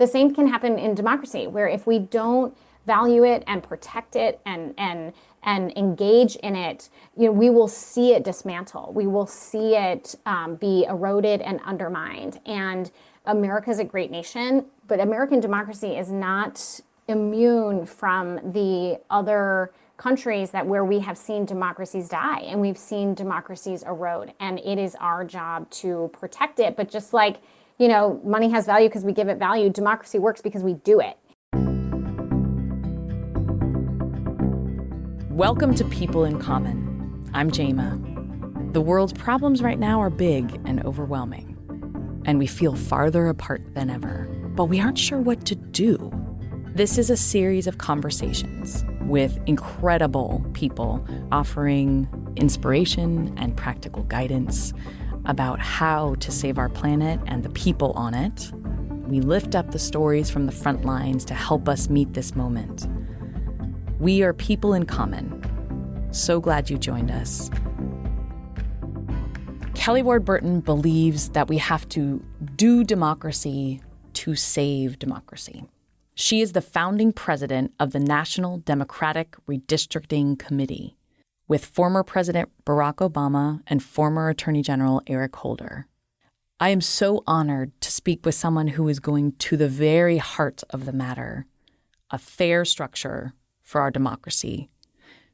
the same can happen in democracy, where if we don't value it and protect it and engage in it, we will see it dismantle. We will see it be eroded and undermined. And America's a great nation, but American democracy is not immune from the other countries where we have seen democracies die and we've seen democracies erode. And it is our job to protect it. But just like, money has value because we give it value, democracy works because we do it. Welcome to People in Common. I'm Jema. The world's problems right now are big and overwhelming, and we feel farther apart than ever, but we aren't sure what to do. This is a series of conversations with incredible people offering inspiration and practical guidance about how to save our planet and the people on it. We lift up the stories from the front lines to help us meet this moment. We are People in Common. So glad you joined us. Kelly Ward Burton believes that we have to do democracy to save democracy. She is the founding president of the National Democratic Redistricting Committee, with former President Barack Obama and former Attorney General Eric Holder. I am so honored to speak with someone who is going to the very heart of the matter, a fair structure for our democracy,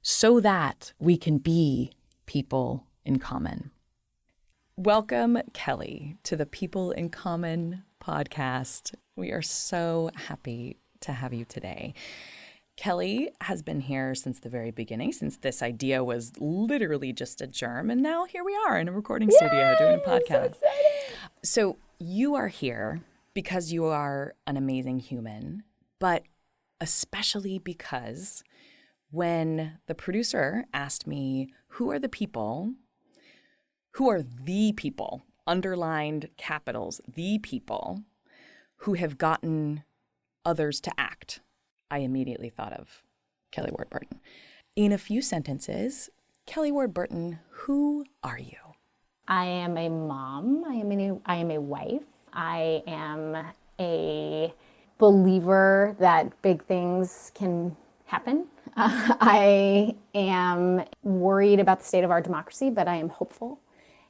so that we can be people in common. Welcome, Kelly, to the People in Common podcast. We are so happy to have you today. Kelly has been here since the very beginning, since this idea was literally just a germ, and now here we are in a recording studio doing a podcast. So you are here because you are an amazing human, but especially because when the producer asked me, who are the people, underlined capitals, the people who have gotten others to act, I immediately thought of Kelly Ward Burton. In a few sentences, Kelly Ward Burton, who are you? I am a mom. I am a wife. I am a believer that big things can happen. I am worried about the state of our democracy, but I am hopeful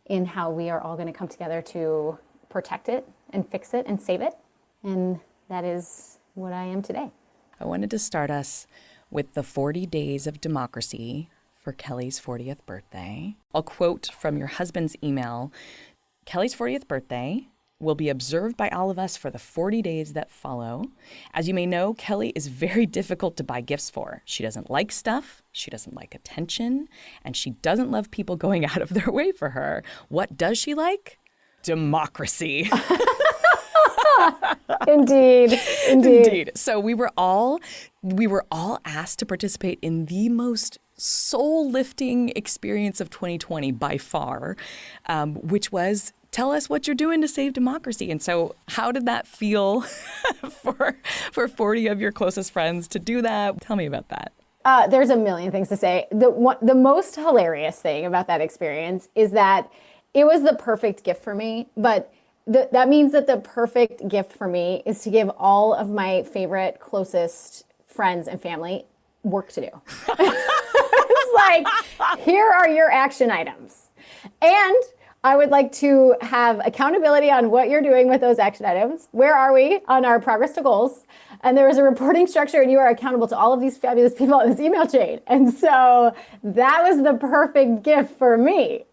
in how we are all going to come together to protect it and fix it and save it. And that is what I am today. I wanted to start us with the 40 days of democracy for Kelly's 40th birthday. I'll quote from your husband's email. Kelly's 40th birthday will be observed by all of us for the 40 days that follow. As you may know, Kelly is very difficult to buy gifts for. She doesn't like stuff, she doesn't like attention, and she doesn't love people going out of their way for her. What does she like? Democracy. Indeed. So we were all asked to participate in the most soul-lifting experience of 2020 by far, which was tell us what you're doing to save democracy. And so how did that feel for 40 of your closest friends to do that? Tell me about that. There's a million things to say. The most hilarious thing about that experience is that it was the perfect gift for me, but that means that the perfect gift for me is to give all of my favorite, closest friends and family work to do. It's like, here are your action items. And I would like to have accountability on what you're doing with those action items. Where are we on our progress to goals? And there is a reporting structure, and you are accountable to all of these fabulous people in this email chain. And so that was the perfect gift for me.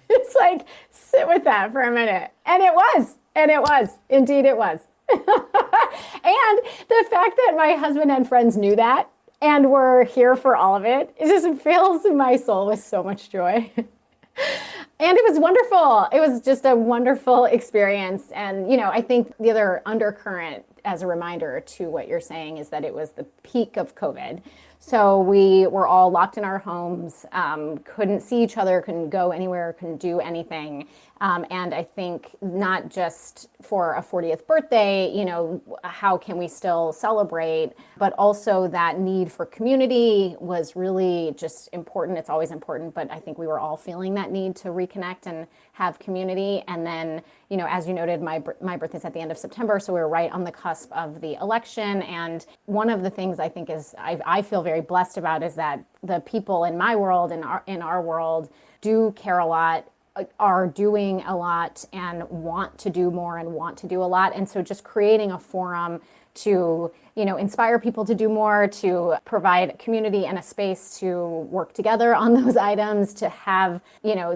It's like, sit with that for a minute. And it was. Indeed, it was. And the fact that my husband and friends knew that and were here for all of it, it just fills my soul with so much joy. And it was wonderful. It was just a wonderful experience. And, I think the other undercurrent as a reminder to what you're saying is that it was the peak of COVID. So we were all locked in our homes, couldn't see each other, couldn't go anywhere, couldn't do anything. And I think not just for a 40th birthday, how can we still celebrate, but also that need for community was really just important. It's always important, but I think we were all feeling that need to reconnect and have community. And then, as you noted, my birthday's at the end of September, so we were right on the cusp of the election. And one of the things I think I feel very blessed about is that the people in my world and in our world do care a lot, are doing a lot, and want to do more and want to do a lot. And so just creating a forum to, inspire people to do more, to provide community and a space to work together on those items, to have,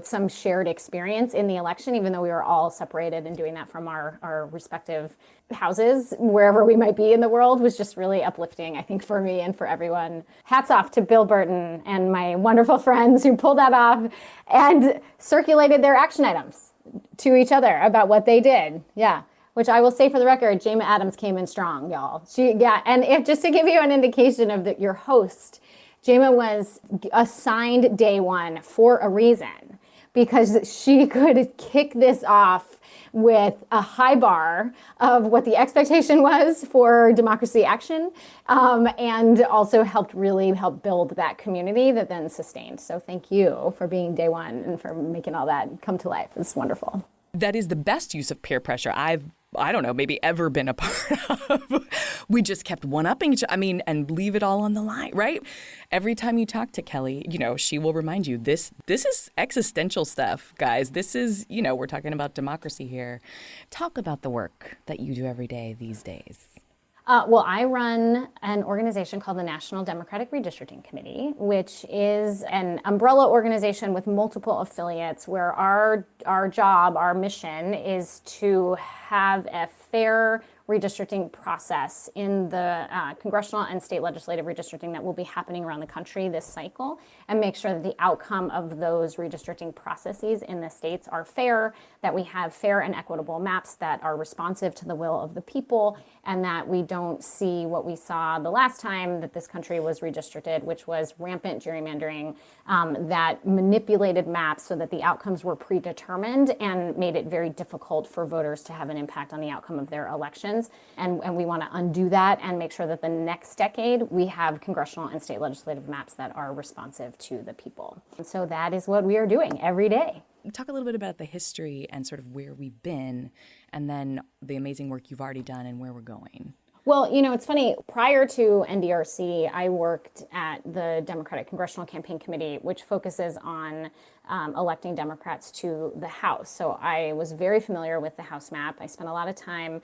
some shared experience in the election, even though we were all separated and doing that from our respective houses, wherever we might be in the world, was just really uplifting, I think, for me and for everyone. Hats off to Bill Burton and my wonderful friends who pulled that off and circulated their action items to each other about what they did. Yeah. Which I will say for the record, Jama Adams came in strong, y'all. And if just to give you an indication of your host, Jama was assigned day one for a reason, because she could kick this off with a high bar of what the expectation was for democracy action, and also help build that community that then sustained. So thank you for being day one and for making all that come to life. It's wonderful. That is the best use of peer pressure I don't know, maybe ever been a part of. We just kept one-upping each other, and leave it all on the line, right? Every time you talk to Kelly, she will remind you, this is existential stuff, guys. This is, we're talking about democracy here. Talk about the work that you do every day these days. Well, I run an organization called the National Democratic Redistricting Committee, which is an umbrella organization with multiple affiliates, where our job, our mission, is to have a fair redistricting process in the congressional and state legislative redistricting that will be happening around the country this cycle, and make sure that the outcome of those redistricting processes in the states are fair, that we have fair and equitable maps that are responsive to the will of the people, and that we don't see what we saw the last time that this country was redistricted, which was rampant gerrymandering that manipulated maps so that the outcomes were predetermined and made it very difficult for voters to have an impact on the outcome of their elections. And we want to undo that and make sure that the next decade we have congressional and state legislative maps that are responsive to the people. And so that is what we are doing every day. Talk a little bit about the history and sort of where we've been, and then the amazing work you've already done and where we're going. Well, it's funny. Prior to NDRC, I worked at the Democratic Congressional Campaign Committee, which focuses on electing Democrats to the House. So I was very familiar with the House map. I spent a lot of time,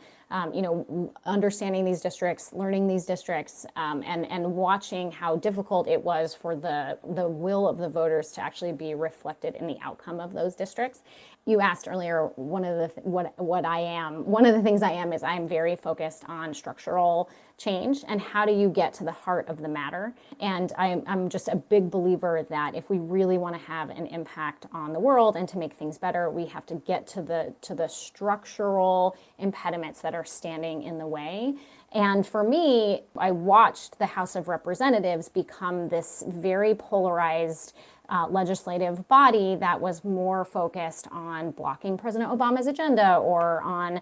understanding these districts, learning these districts, and watching how difficult it was for the will of the voters to actually be reflected in the outcome of those districts. You asked earlier, one of the things I am is I'm very focused on structural change and how do you get to the heart of the matter. And I'm just a big believer that if we really want to have an impact on the world and to make things better, we have to get to the structural impediments that are standing in the way. And for me, I watched the House of Representatives become this very polarized legislative body that was more focused on blocking President Obama's agenda or on,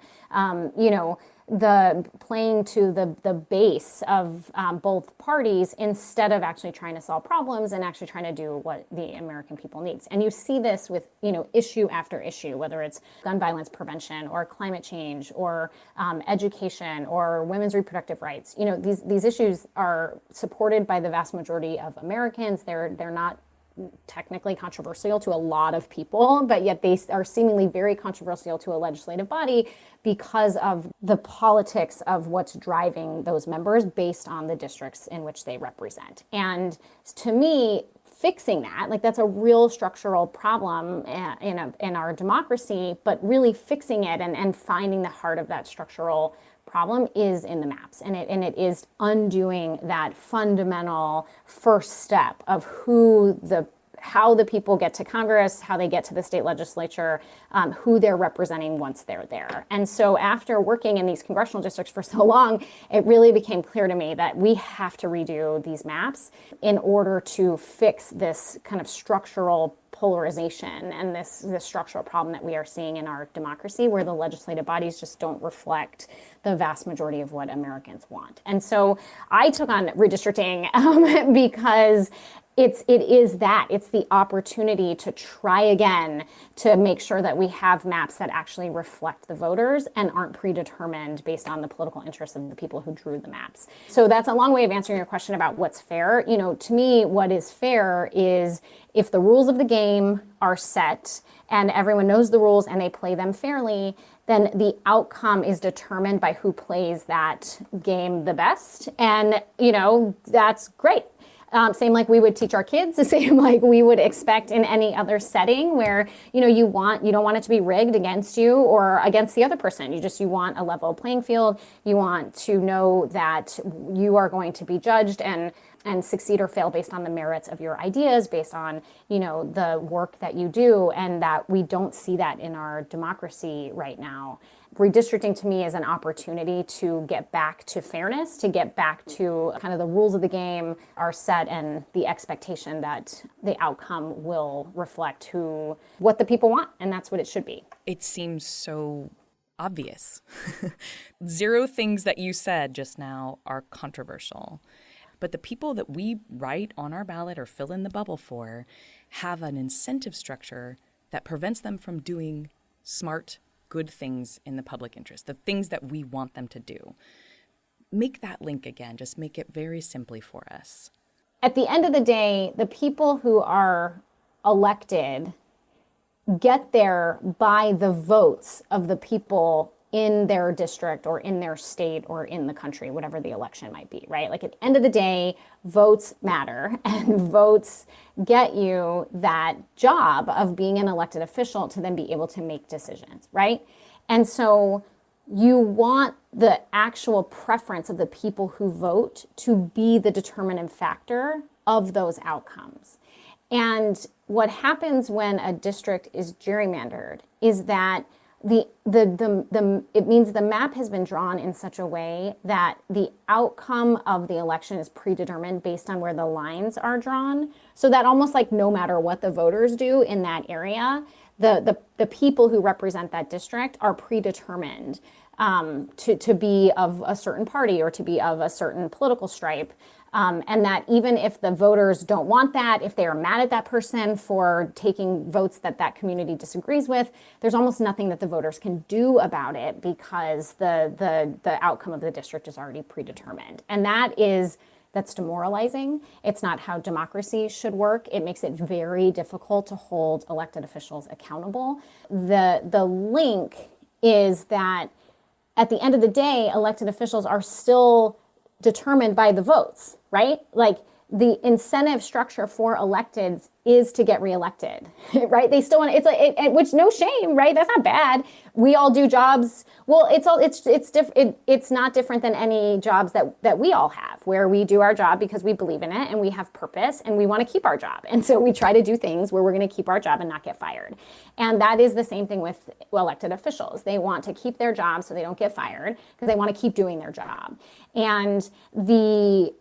the playing to the base of both parties instead of actually trying to solve problems and actually trying to do what the American people needs. And you see this with, issue after issue, whether it's gun violence prevention or climate change or education or women's reproductive rights. These issues are supported by the vast majority of Americans. They're not technically controversial to a lot of people, but yet they are seemingly very controversial to a legislative body because of the politics of what's driving those members based on the districts in which they represent. And to me, fixing that, that's a real structural problem in our democracy, but really fixing it and finding the heart of that structural problem is in the maps, and it is undoing that fundamental first step of how the people get to Congress, how they get to the state legislature, who they're representing once they're there. And so after working in these congressional districts for so long, it really became clear to me that we have to redo these maps in order to fix this kind of structural polarization and this structural problem that we are seeing in our democracy, where the legislative bodies just don't reflect the vast majority of what Americans want. And so I took on redistricting because it's the opportunity to try again to make sure that we have maps that actually reflect the voters and aren't predetermined based on the political interests of the people who drew the maps. So that's a long way of answering your question about what's fair. You know, to me, what is fair is if the rules of the game are set and everyone knows the rules and they play them fairly, then the outcome is determined by who plays that game the best. And, you know, that's great. Same like we would teach our kids, the same like we would expect in any other setting where, you know, you don't want it to be rigged against you or against the other person. You want a level playing field. You want to know that you are going to be judged and succeed or fail based on the merits of your ideas, based on, you know, the work that you do, and that we don't see that in our democracy right now. Redistricting to me is an opportunity to get back to fairness, to get back to kind of the rules of the game are set and the expectation that the outcome will reflect what the people want, and that's what it should be. It seems so obvious. 0 things that you said just now are controversial. But the people that we write on our ballot or fill in the bubble for have an incentive structure that prevents them from doing smart, good things in the public interest, the things that we want them to do. Make that link again. Just make it very simply for us. At the end of the day, the people who are elected get there by the votes of the people in their district or in their state or in the country, whatever the election might be, right? Like at the end of the day, votes matter, and votes get you that job of being an elected official to then be able to make decisions, right? And so you want the actual preference of the people who vote to be the determining factor of those outcomes. And what happens when a district is gerrymandered is that it means the map has been drawn in such a way that the outcome of the election is predetermined based on where the lines are drawn. So that almost like no matter what the voters do in that area, the people who represent that district are predetermined to be of a certain party or to be of a certain political stripe. And that even if the voters don't want that, if they are mad at that person for taking votes that community disagrees with, there's almost nothing that the voters can do about it because the outcome of the district is already predetermined. And that's demoralizing. It's not how democracy should work. It makes it very difficult to hold elected officials accountable. The link is that at the end of the day, elected officials are still determined by the votes, right? Like the incentive structure for electeds is to get reelected, right? They still want which no shame, right? That's not bad. We all do jobs. Well, it's not different than any jobs that we all have, where we do our job because we believe in it and we have purpose and we want to keep our job. And so we try to do things where we're going to keep our job and not get fired. And that is the same thing with elected officials. They want to keep their job so they don't get fired because they want to keep doing their job. And the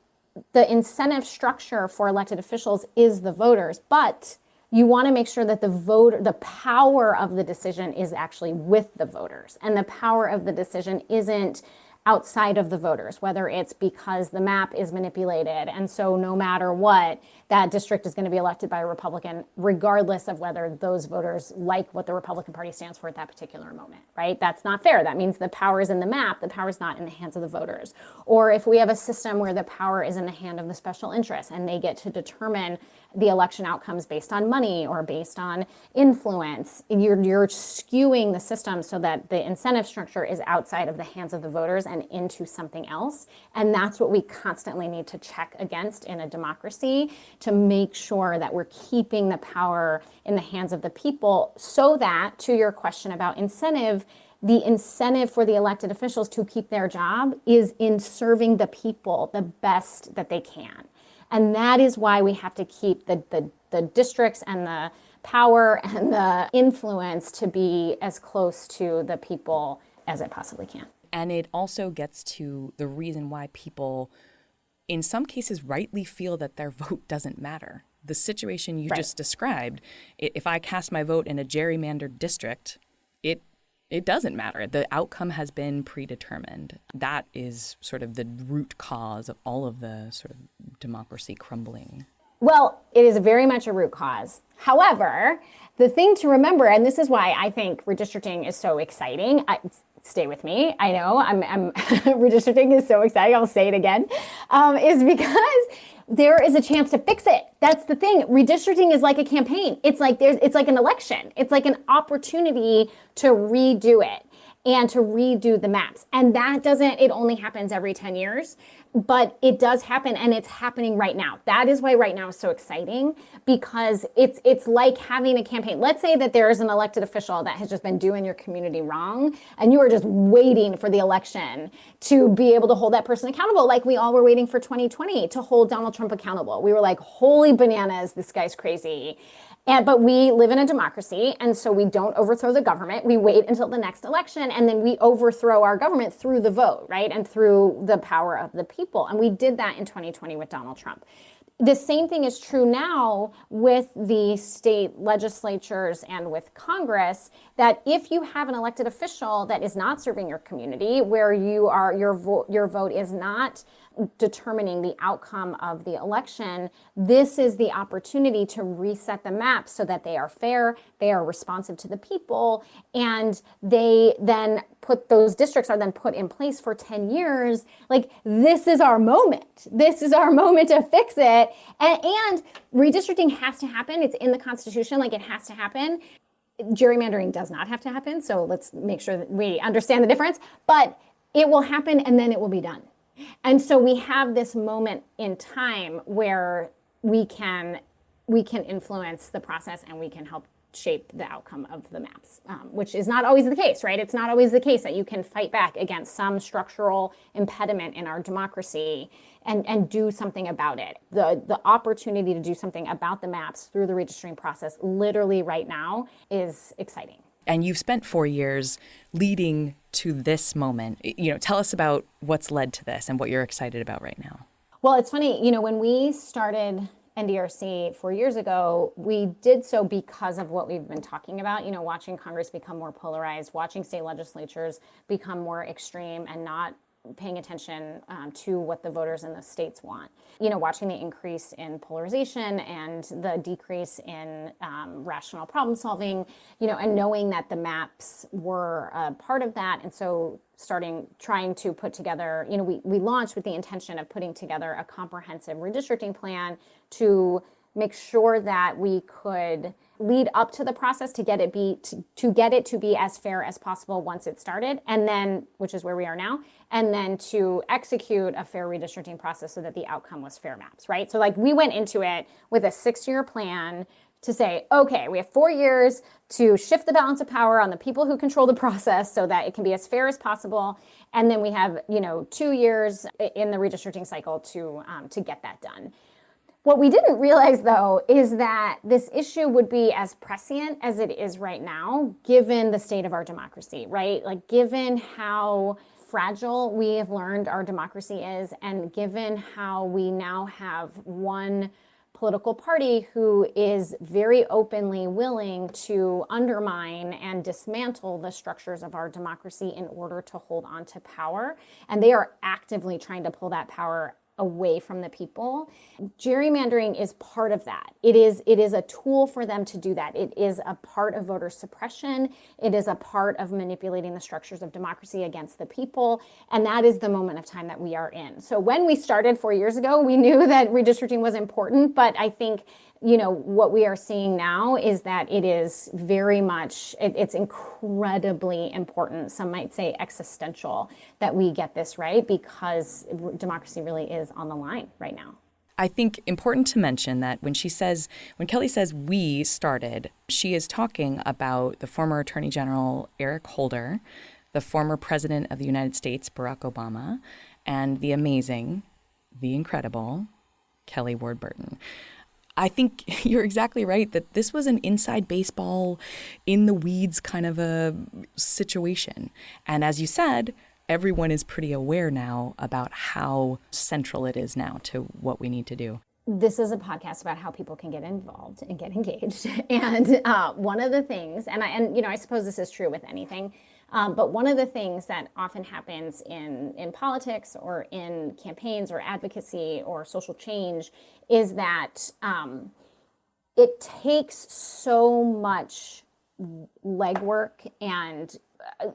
incentive structure for elected officials is the voters, but you want to make sure that the power of the decision is actually with the voters, and the power of the decision isn't outside of the voters, whether it's because the map is manipulated. And so no matter what, that district is going to be elected by a Republican, regardless of whether those voters like what the Republican Party stands for at that particular moment, right? That's not fair. That means the power is in the map. The power is not in the hands of the voters. Or if we have a system where the power is in the hand of the special interests and they get to determine the election outcomes based on money or based on influence, you're skewing the system so that the incentive structure is outside of the hands of the voters and into something else. And that's what we constantly need to check against in a democracy, to make sure that we're keeping the power in the hands of the people, so that, to your question about incentive, the incentive for the elected officials to keep their job is in serving the people the best that they can. And that is why we have to keep the districts and the power and the influence to be as close to the people as it possibly can. And it also gets to the reason why people, in some cases, rightly feel that their vote doesn't matter. The situation you just described, if I cast my vote in a gerrymandered district, it doesn't matter. The outcome has been predetermined. That is sort of the root cause of all of the sort of democracy crumbling. Well, it is very much a root cause. However, the thing to remember, and this is why I think redistricting is so exciting. Stay with me. I know I'm redistricting is so exciting. I'll say it again, is because there is a chance to fix it. That's the thing. Redistricting is like a campaign. It's like an election. It's like an opportunity to redo it and to redo the maps. And it only happens every 10 years, but it does happen, and it's happening right now. That is why right now is so exciting, because it's like having a campaign. Let's say that there is an elected official that has just been doing your community wrong, and you are just waiting for the election to be able to hold that person accountable, like we all were waiting for 2020 to hold Donald Trump accountable. We were like, holy bananas, this guy's crazy. But we live in a democracy, and so we don't overthrow the government. We wait until the next election, and then we overthrow our government through the vote, right? And through the power of the people. And we did that in 2020 with Donald Trump. The same thing is true now with the state legislatures and with Congress, that if you have an elected official that is not serving your community, where your vote is not determining the outcome of the election, this is the opportunity to reset the map so that they are fair, they are responsive to the people, and those districts are then put in place for 10 years. Like, this is our moment. This is our moment to fix it. And redistricting has to happen. It's in the Constitution, like it has to happen. Gerrymandering does not have to happen. So let's make sure that we understand the difference, but it will happen and then it will be done. And so we have this moment in time where we can influence the process and we can help shape the outcome of the maps, which is not always the case, right? It's not always the case that you can fight back against some structural impediment in our democracy and do something about it. The opportunity to do something about the maps through the redistricting process literally right now is exciting. And you've spent 4 years leading to this moment. Tell us about what's led to this and what you're excited about right now. Well, it's funny, when we started NDRC 4 years ago, we did so because of what we've been talking about, watching Congress become more polarized, watching state legislatures become more extreme and not paying attention to what the voters in the states want. Watching the increase in polarization and the decrease in rational problem solving, and knowing that the maps were a part of that. And so trying to put together, we launched with the intention of putting together a comprehensive redistricting plan to make sure that we could lead up to the process to get it to be as fair as possible once it started, and then, which is where we are now, and then to execute a fair redistricting process so that the outcome was fair maps, right? So we went into it with a 6-year plan to say, okay, we have 4 years to shift the balance of power on the people who control the process so that it can be as fair as possible. And then we have, 2 years in the redistricting cycle to get that done. What we didn't realize, though, is that this issue would be as prescient as it is right now, given the state of our democracy, right? Given how fragile we have learned our democracy is, and given how we now have one political party who is very openly willing to undermine and dismantle the structures of our democracy in order to hold on to power. And they are actively trying to pull that power away from the people. Gerrymandering is part of that. It is a tool for them to do that. It is a part of voter suppression. It is a part of manipulating the structures of democracy against the people. And that is the moment of time that we are in. So when we started 4 years ago, we knew that redistricting was important, but I think what we are seeing now is that it is very much, it's incredibly important, some might say existential, that we get this right, because democracy really is on the line right now. I think important to mention that when Kelly says we started, she is talking about the former Attorney General Eric Holder, the former President of the United States, Barack Obama, and the amazing, the incredible Kelly Ward Burton. I think you're exactly right that this was an inside baseball, in the weeds kind of a situation. And as you said, everyone is pretty aware now about how central it is now to what we need to do. This is a podcast about how people can get involved and get engaged. And one of the things, I suppose this is true with anything, but one of the things that often happens in politics or in campaigns or advocacy or social change is that it takes so much legwork and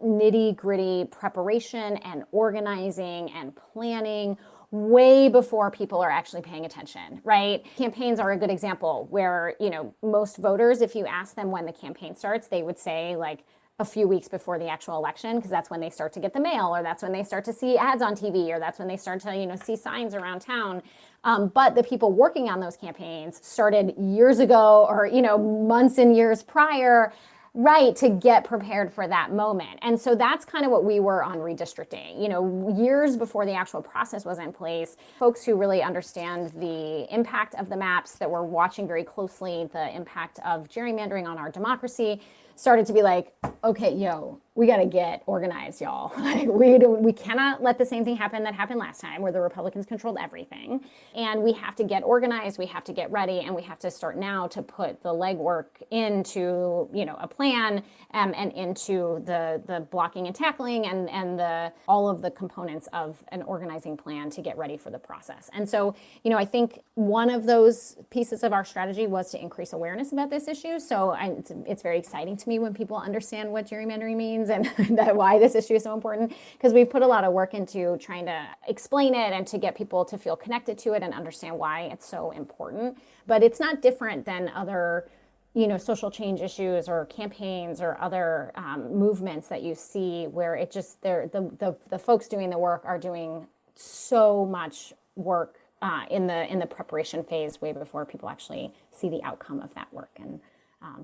nitty gritty preparation and organizing and planning way before people are actually paying attention, right? Campaigns are a good example where, most voters, if you ask them when the campaign starts, they would say like a few weeks before the actual election, because that's when they start to get the mail, or that's when they start to see ads on TV, or that's when they start to, see signs around town. But the people working on those campaigns started years ago or, months and years prior, right, to get prepared for that moment. And so that's kind of what we were on redistricting. Years before the actual process was in place, folks who really understand the impact of the maps, that were watching very closely the impact of gerrymandering on our democracy, started to be like, okay, we got to get organized, y'all. Like, we cannot let the same thing happen that happened last time, where the Republicans controlled everything. And we have to get organized, we have to get ready, and we have to start now to put the legwork into, a plan, and into the blocking and tackling and all of the components of an organizing plan to get ready for the process. And so, I think one of those pieces of our strategy was to increase awareness about this issue. So it's very exciting to me when people understand what gerrymandering means and why this issue is so important, because we've put a lot of work into trying to explain it and to get people to feel connected to it and understand why it's so important. But it's not different than other social change issues or campaigns or other movements that you see, where it just the folks doing the work are doing so much work in the preparation phase way before people actually see the outcome of that work. And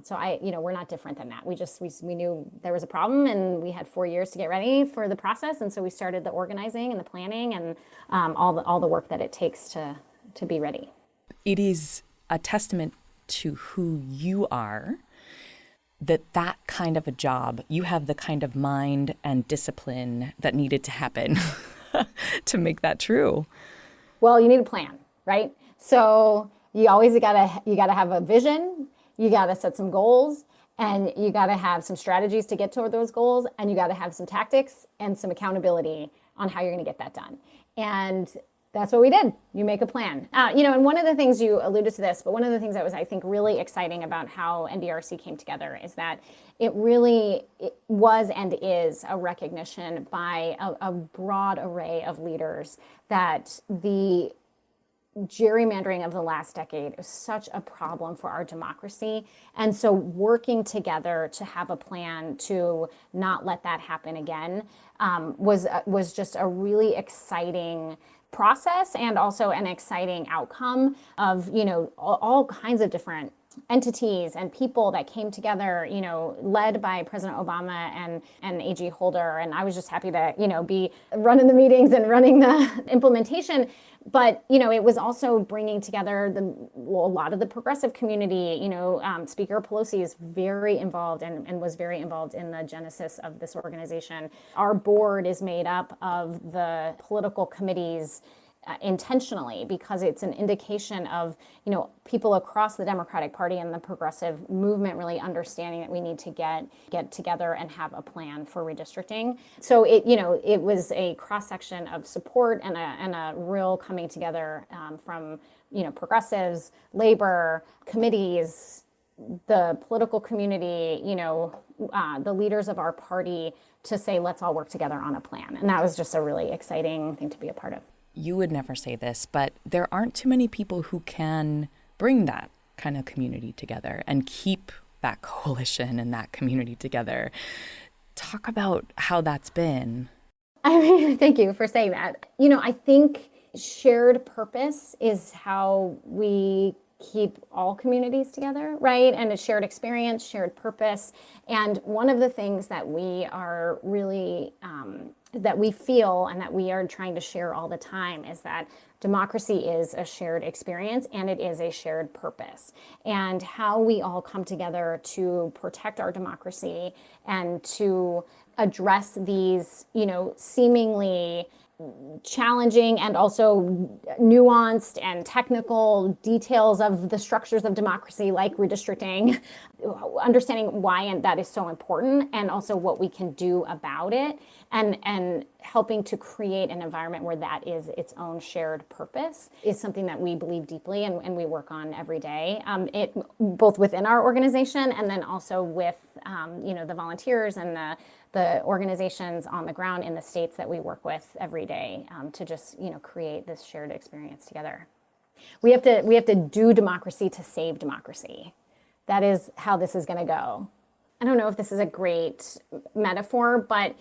so we're not different than that. We knew there was a problem, and we had 4 years to get ready for the process, and so we started the organizing and the planning and all the work that it takes to be ready. It is a testament to who you are that kind of a job, you have the kind of mind and discipline that needed to happen to make that true. Well, you need a plan, right? So you always gotta have a vision. You got to set some goals, and you got to have some strategies to get toward those goals, and you got to have some tactics and some accountability on how you're going to get that done. And that's what we did. You make a plan. And one of the things, you alluded to this, but one of the things that was, I think, really exciting about how NDRC came together is that it was and is a recognition by a broad array of leaders that the gerrymandering of the last decade is such a problem for our democracy. And so working together to have a plan to not let that happen again was just a really exciting process, and also an exciting outcome of, all kinds of different entities and people that came together, led by President Obama and AG Holder. And I was just happy to, be running the meetings and running the implementation. But, it was also bringing together a lot of the progressive community. Speaker Pelosi is very involved and was very involved in the genesis of this organization. Our board is made up of the political committees intentionally, because it's an indication of, people across the Democratic Party and the progressive movement really understanding that we need to get together and have a plan for redistricting. So it was a cross section of support and a real coming together from, progressives, labor, committees, the political community, the leaders of our party, to say, let's all work together on a plan. And that was just a really exciting thing to be a part of. You would never say this, but there aren't too many people who can bring that kind of community together and keep that coalition and that community together. Talk about how that's been. Thank you for saying that. I think shared purpose is how we keep all communities together, right? And a shared experience, shared purpose. And one of the things that we are really that we feel and that we are trying to share all the time is that democracy is a shared experience, and it is a shared purpose. And how we all come together to protect our democracy and to address these, seemingly challenging and also nuanced and technical details of the structures of democracy, like redistricting, understanding why and that is so important, and also what we can do about it, and helping to create an environment where that is its own shared purpose is something that we believe deeply and we work on every day. It both within our organization and then also with the volunteers and the organizations on the ground in the states that we work with every day, to just create this shared experience together. We have to do democracy to save democracy. That is how this is going to go. I don't know if this is a great metaphor, but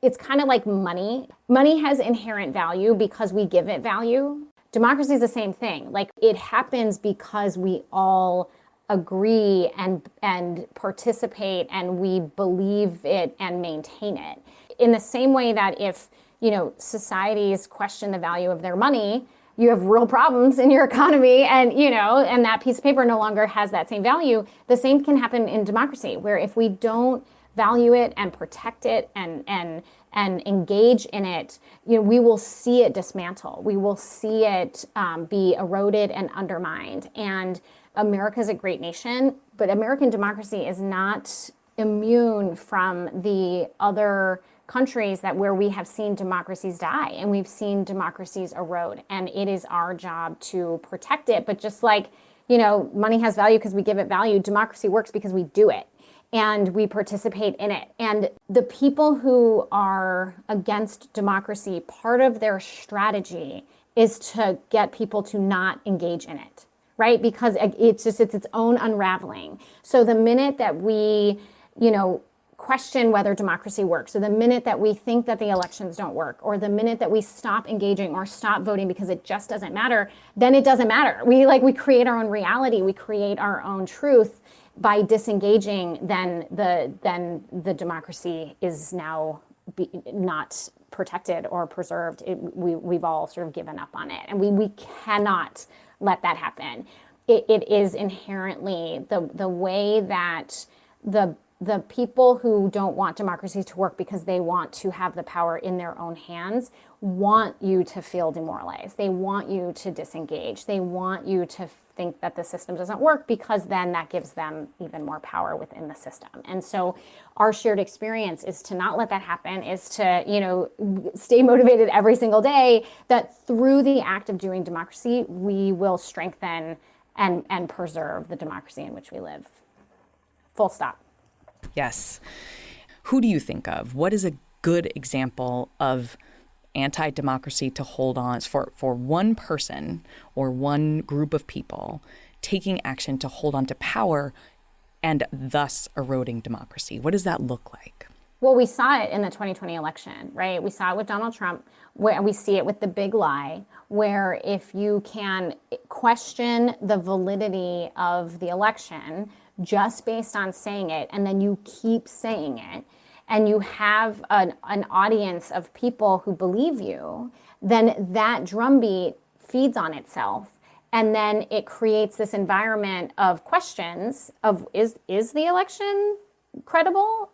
it's kind of like money. Money has inherent value because we give it value. Democracy is the same thing. Like, it happens because we all agree and participate and we believe it and maintain it. In the same way that if, societies question the value of their money, you have real problems in your economy and that piece of paper no longer has that same value. The same can happen in democracy, where if we don't value it and protect it and engage in it, we will see it dismantle. We will see it be eroded and undermined. And America's a great nation, but American democracy is not immune from the other countries where we have seen democracies die and we've seen democracies erode. And it is our job to protect it. But just like, money has value because we give it value, democracy works because we do it and we participate in it. And the people who are against democracy, part of their strategy is to get people to not engage in it. Right? Because it's its own unraveling. So the minute that we, question whether democracy works, or the minute that we think that the elections don't work, or the minute that we stop engaging or stop voting because it just doesn't matter, then it doesn't matter. We create our own reality. We create our own truth by disengaging. Then the democracy is now not protected or preserved. We've all sort of given up on it, and we cannot let that happen. It is inherently the way that the people who don't want democracy to work because they want to have the power in their own hands want you to feel demoralized. They want you to disengage. They want you to think that the system doesn't work, because then that gives them even more power within the system. And so our shared experience is to not let that happen, is to, stay motivated every single day, that through the act of doing democracy, we will strengthen and preserve the democracy in which we live. Full stop. Yes. Who do you think of? What is a good example of anti-democracy to hold on for one person or one group of people taking action to hold on to power and thus eroding democracy? What does that look like? Well, we saw it in the 2020 election, right? We saw it with Donald Trump, where we see it with the big lie, where if you can question the validity of the election just based on saying it, and then you keep saying it, and you have an audience of people who believe you, then that drumbeat feeds on itself. And then it creates this environment of questions of, is the election credible?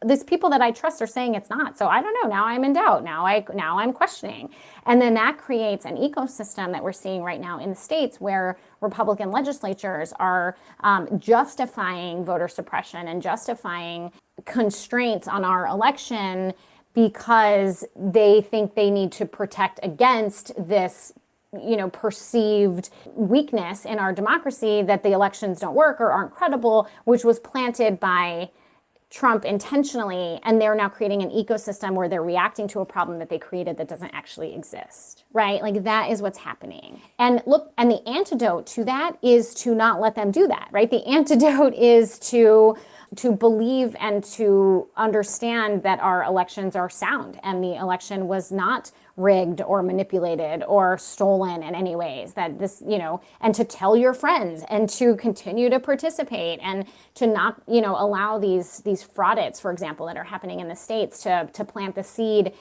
These people that I trust are saying it's not. So I don't know. Now I'm in doubt. Now I'm questioning. And then that creates an ecosystem that we're seeing right now in the states, where Republican legislatures are justifying voter suppression and justifying constraints on our election because they think they need to protect against this perceived weakness in our democracy, that the elections don't work or aren't credible, which was planted by Trump intentionally, and they're now creating an ecosystem where they're reacting to a problem that they created that doesn't actually exist, right? Like, that is what's happening. And look, and the antidote to that is to not let them do that, right? The antidote is to believe and to understand that our elections are sound and the election was not rigged or manipulated or stolen in any ways, that this, and to tell your friends and to continue to participate and to not, allow these fraudits, for example, that are happening in the states to plant the seed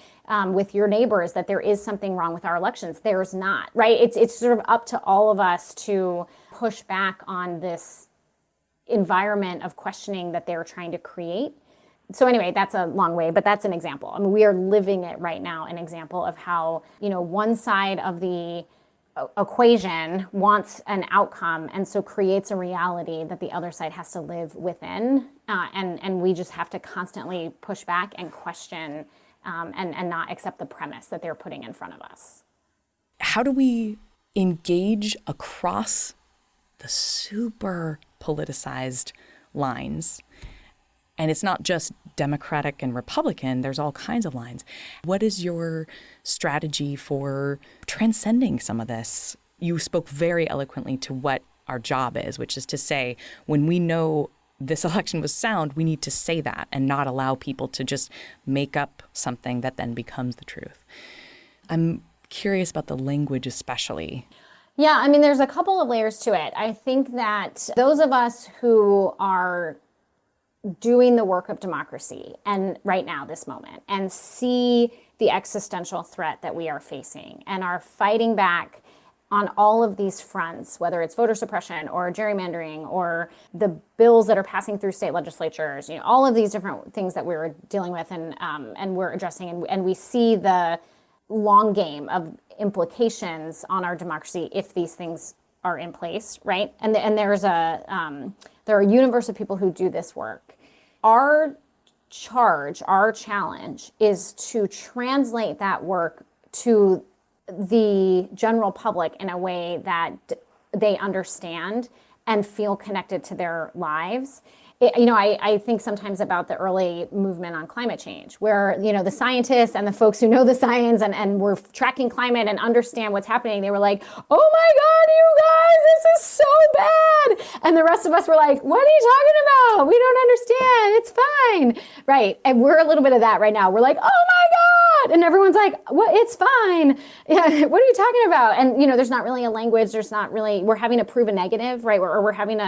with your neighbors that there is something wrong with our elections. There's not, right? It's sort of up to all of us to push back on this environment of questioning that they're trying to create, So anyway, that's a long way, but that's an example. I mean, we are living it right now, an example of how, one side of the equation wants an outcome and so creates a reality that the other side has to live within. And we just have to constantly push back and question and not accept the premise that they're putting in front of us. How do we engage across the super politicized lines? And it's not just Democratic and Republican, there's all kinds of lines. What is your strategy for transcending some of this? You spoke very eloquently to what our job is, which is to say, when we know this election was sound, we need to say that and not allow people to just make up something that then becomes the truth. I'm curious about the language especially. Yeah, I mean, there's a couple of layers to it. I think that those of us who are doing the work of democracy and right now, this moment, and see the existential threat that we are facing and are fighting back on all of these fronts, whether it's voter suppression or gerrymandering or the bills that are passing through state legislatures, all of these different things that we're dealing with and we're addressing, and we see the long game of implications on our democracy if these things are in place, right? And there are a universe of people who do this work. Our challenge is to translate that work to the general public in a way that they understand and feel connected to their lives. I think sometimes about the early movement on climate change, where, the scientists and the folks who know the science and were tracking climate and understand what's happening, they were like, oh my God, you guys, this is so bad. And the rest of us were like, what are you talking about? We don't understand. It's fine. Right. And we're a little bit of that right now. We're like, oh my God. And everyone's like, what? It's fine. Yeah. What are you talking about? And, there's not really a language. There's not really, we're having to prove a negative, right? Or we're having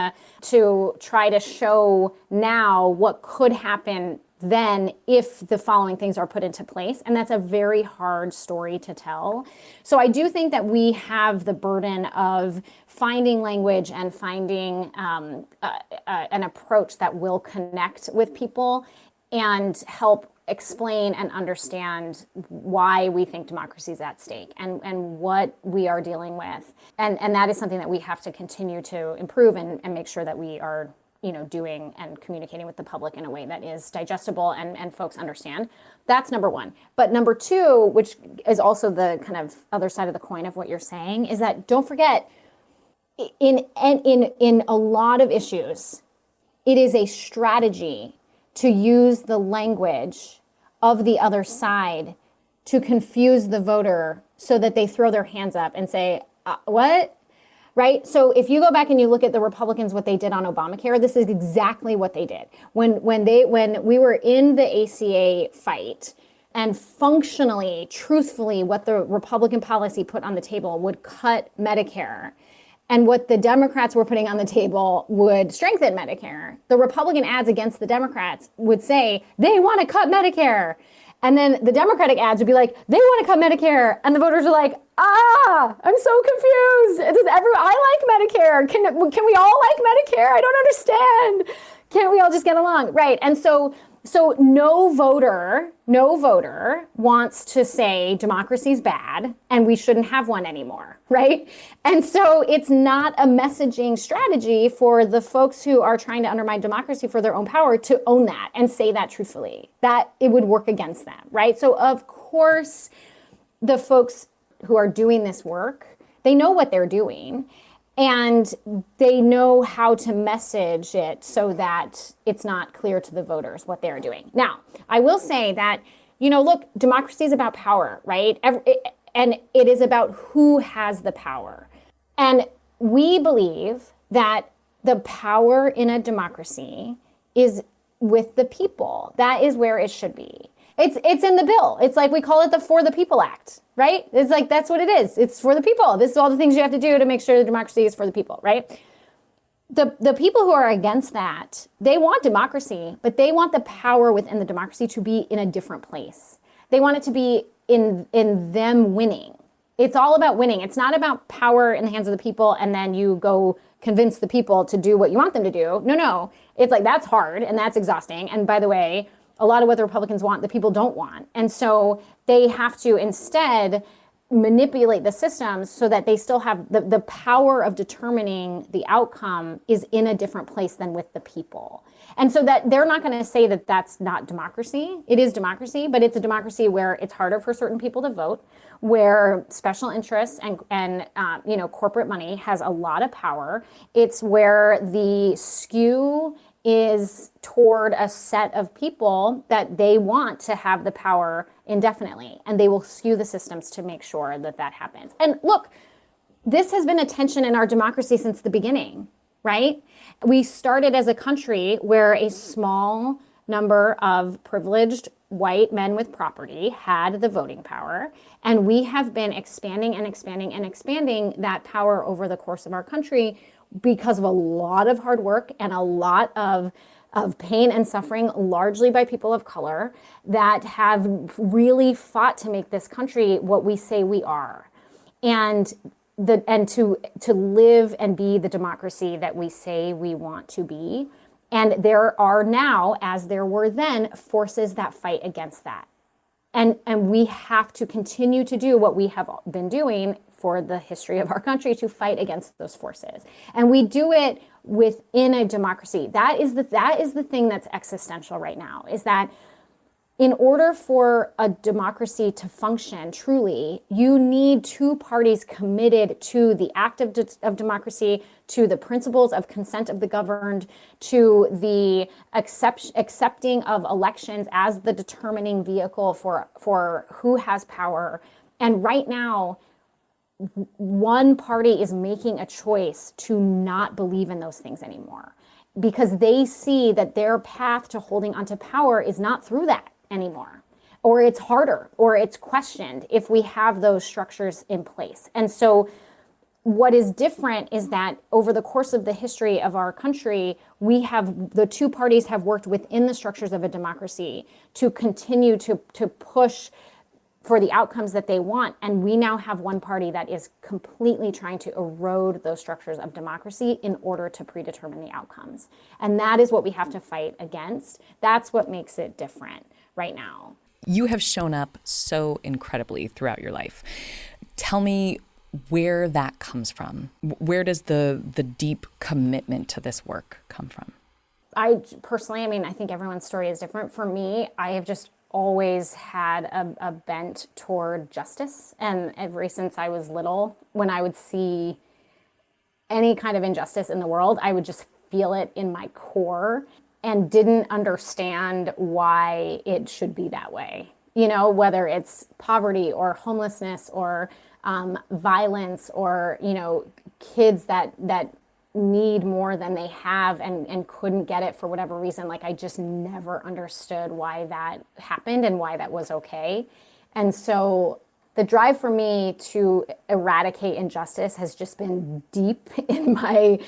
to try to show now what could happen then if the following things are put into place. And that's a very hard story to tell. So I do think that we have the burden of finding language and finding an approach that will connect with people and help explain and understand why we think democracy is at stake and what we are dealing with. And that is something that we have to continue to improve and make sure that we are doing and communicating with the public in a way that is digestible and folks understand. That's number one. But number two, which is also the kind of other side of the coin of what you're saying, is that don't forget, in a lot of issues, it is a strategy to use the language of the other side to confuse the voter so that they throw their hands up and say, what? Right? So if you go back and you look at the Republicans, what they did on Obamacare, this is exactly what they did. When we were in the ACA fight, and functionally, truthfully, what the Republican policy put on the table would cut Medicare, and what the Democrats were putting on the table would strengthen Medicare. The Republican ads against the Democrats would say, they want to cut Medicare. And then the Democratic ads would be like, they want to cut Medicare. And the voters are like, I'm so confused. I like Medicare. Can we all like Medicare? I don't understand. Can't we all just get along? Right. And so no voter wants to say democracy's bad and we shouldn't have one anymore, right? And so it's not a messaging strategy for the folks who are trying to undermine democracy for their own power to own that and say that truthfully, that it would work against them, right? So of course, the folks who are doing this work, they know what they're doing. And they know how to message it so that it's not clear to the voters what they're doing. Now, I will say that, look, democracy is about power, right? And it is about who has the power. And we believe that the power in a democracy is with the people. That is where it should be. It's in the bill. It's like we call it the For the People Act, right? It's like that's what it is. It's for the people. This is all the things you have to do to make sure the democracy is for the people, right? The people who are against that, they want democracy, but they want the power within the democracy to be in a different place. They want it to be in them winning. It's all about winning. It's not about power in the hands of the people and then you go convince the people to do what you want them to do. No. It's like that's hard and that's exhausting. And by the way, a lot of what the Republicans want, the people don't want. And so they have to instead manipulate the systems so that they still have the power of determining the outcome is in a different place than with the people. And so that they're not going to say that that's not democracy. It is democracy, but it's a democracy where it's harder for certain people to vote, where special interests and corporate money has a lot of power. It's where the skew is toward a set of people that they want to have the power indefinitely, and they will skew the systems to make sure that that happens. And look, this has been a tension in our democracy since the beginning, right? We started as a country where a small number of privileged white men with property had the voting power, and we have been expanding and expanding and expanding that power over the course of our country because of a lot of hard work and a lot of pain and suffering, largely by people of color, that have really fought to make this country what we say we are. And to live and be the democracy that we say we want to be. And there are now, as there were then, forces that fight against that. And we have to continue to do what we have been doing for the history of our country, to fight against those forces. And we do it within a democracy. That is the thing that's existential right now, is that in order for a democracy to function truly, you need two parties committed to the act of democracy, to the principles of consent of the governed, to the accepting of elections as the determining vehicle for who has power. And right now, one party is making a choice to not believe in those things anymore, because they see that their path to holding onto power is not through that anymore, or it's harder, or it's questioned if we have those structures in place. And so what is different is that over the course of the history of our country, the two parties have worked within the structures of a democracy to continue to push for the outcomes that they want. And we now have one party that is completely trying to erode those structures of democracy in order to predetermine the outcomes. And that is what we have to fight against. That's what makes it different right now. You have shown up so incredibly throughout your life. Tell me where that comes from. Where does the deep commitment to this work come from? I personally, I think everyone's story is different. For me, I have just always had a bent toward justice. And ever since I was little, when I would see any kind of injustice in the world, I would just feel it in my core and didn't understand why it should be that way. Whether it's poverty or homelessness or violence or, kids that need more than they have and couldn't get it for whatever reason. Like, I just never understood why that happened and why that was okay. And so the drive for me to eradicate injustice has just been deep in my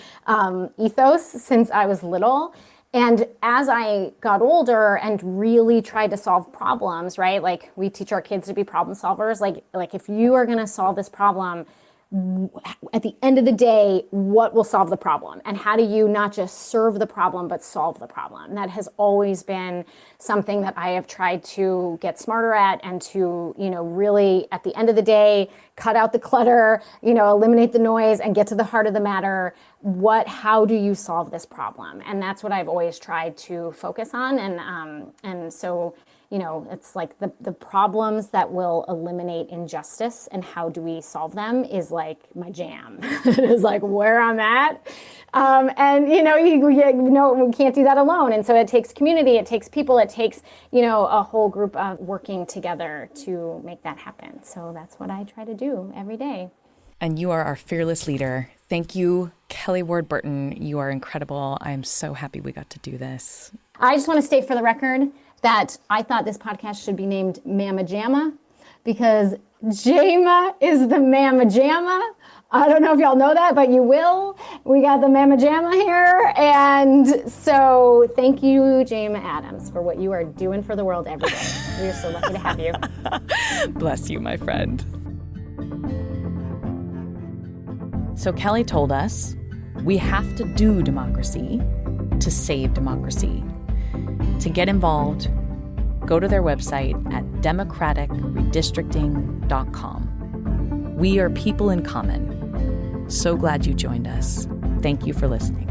ethos since I was little. And as I got older and really tried to solve problems, right? Like, we teach our kids to be problem solvers. Like if you are going to solve this problem, at the end of the day, what will solve the problem? And how do you not just serve the problem, but solve the problem? That has always been something that I have tried to get smarter at, and to, really, at the end of the day, cut out the clutter, eliminate the noise and get to the heart of the matter. How do you solve this problem? And that's what I've always tried to focus on. And so, it's like the problems that will eliminate injustice and how do we solve them is like my jam. It is like where I'm at. And, we can't do that alone. And so it takes community, it takes people, it takes, a whole group of working together to make that happen. So that's what I try to do every day. And you are our fearless leader. Thank you, Kelly Ward Burton. You are incredible. I'm so happy we got to do this. I just want to state for the record that I thought this podcast should be named Mama Jamma, because Jama is the Mama Jamma. I don't know if y'all know that, but you will. We got the Mama Jamma here. And so thank you, Jama Adams, for what you are doing for the world every day. We are so lucky to have you. Bless you, my friend. So Kelly told us we have to do democracy to save democracy. To get involved, go to their website at democraticredistricting.com. We are people in common. So glad you joined us. Thank you for listening.